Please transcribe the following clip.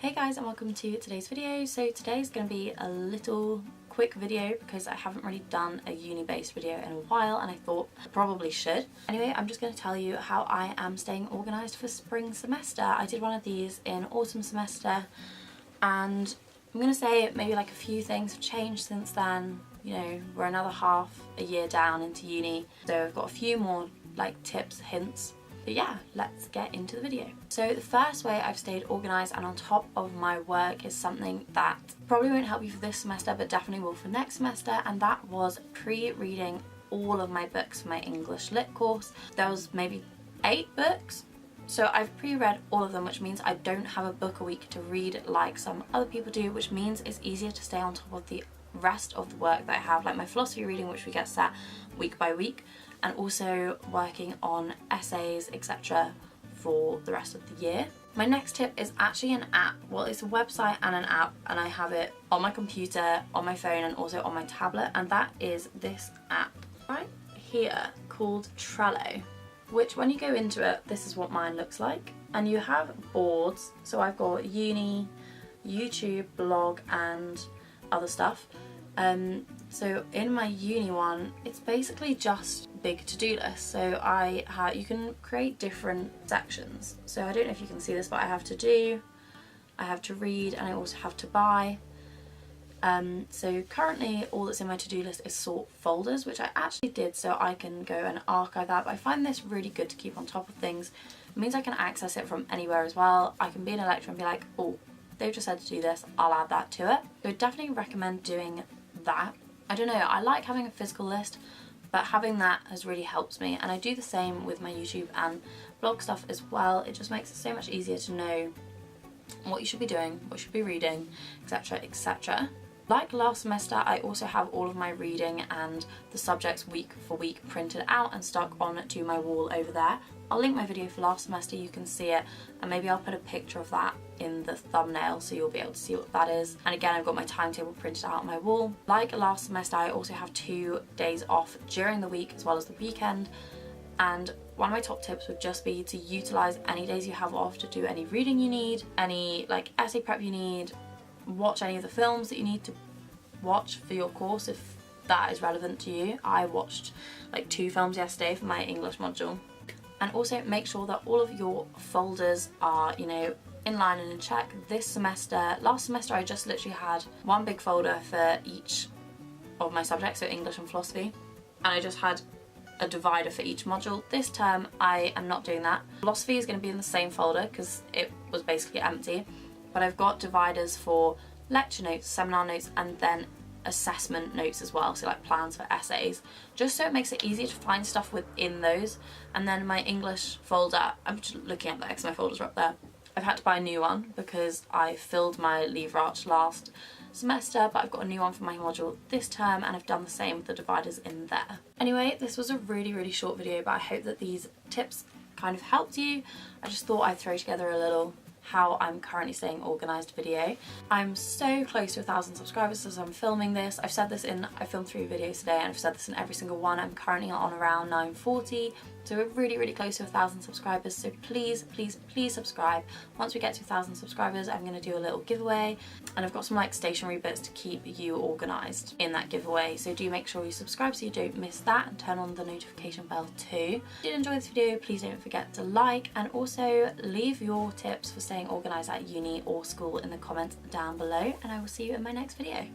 Hey guys, and welcome to today's video. So today's going to be a little quick video because I haven't really done a uni-based video in a while and I thought I probably should. Anyway, I'm just going to tell you how I am staying organised for spring semester. I did one of these in autumn semester and I'm going to say maybe like a few things have changed since then. You know, we're another half a year down into uni, so I've got a few more like tips, hints. But yeah, let's get into the video. So the first way I've stayed organised and on top of my work is something that probably won't help you for this semester but definitely will for next semester, and that was pre-reading all of my books for my English Lit course. There was maybe 8 books. So I've pre-read all of them, which means I don't have a book a week to read like some other people do, which means it's easier to stay on top of the rest of the work that I have, like my philosophy reading, which we get set week by week, and also working on essays, etc. for the rest of the year. My next tip is actually an app. Well, it's a website and an app, and I have it on my computer, on my phone, and also on my tablet, and that is this app right here called Trello, which when you go into it, this is what mine looks like. And you have boards, so I've got uni, YouTube, blog, and other stuff. So in my uni one, it's basically just big to-do lists. So you can create different sections. So I don't know if you can see this, but I have to do, I have to read, and I also have to buy. So currently all that's in my to-do list is sort folders, which I actually did so I can go and archive that. But I find this really good to keep on top of things. It means I can access it from anywhere as well. I can be in a lecture and be like, oh, they've just said to do this, I'll add that to it. So I definitely recommend doing that. I don't know, I like having a physical list, but having that has really helped me, and I do the same with my YouTube and blog stuff as well. It just makes it so much easier to know what you should be doing, what you should be reading, etc, etc. Like last semester, I also have all of my reading and the subjects week for week printed out and stuck onto my wall over there. I'll link my video for last semester, you can see it, and maybe I'll put a picture of that in the thumbnail so you'll be able to see what that is. And again, I've got my timetable printed out on my wall. Like last semester, I also have 2 days off during the week as well as the weekend, and one of my top tips would just be to utilise any days you have off to do any reading you need, any like essay prep you need, watch any of the films that you need to watch for your course if that is relevant to you. I watched like 2 films yesterday for my English module. And also make sure that all of your folders are, you know, in line and in check. This semester, last semester I just literally had one big folder for each of my subjects, so English and philosophy, and I just had a divider for each module. This term I am not doing that. Philosophy is going to be in the same folder because it was basically empty, but I've got dividers for lecture notes, seminar notes, and then assessment notes as well, so like plans for essays, just so it makes it easier to find stuff within those. And then my English folder, I'm just looking at that because my folders are up there. I've had to buy a new one because I filled my Lever Arch last semester, but I've got a new one for my module this term, and I've done the same with the dividers in there. Anyway, this was a really short video, but I hope that these tips kind of helped you. I just thought I'd throw together a little how I'm currently staying organised video. I'm so close to 1,000 subscribers as I'm filming this. I filmed 3 videos today and I've said this in every single one. I'm currently on around 940, so we're really close to 1,000 subscribers, so please subscribe. Once we get to 1,000 subscribers, I'm going to do a little giveaway, and I've got some like stationery bits to keep you organised in that giveaway, so do make sure you subscribe so you don't miss that, and turn on the notification bell too. If you did enjoy this video, please don't forget to like, and also leave your tips for staying organised at uni or school in the comments down below, and I will see you in my next video.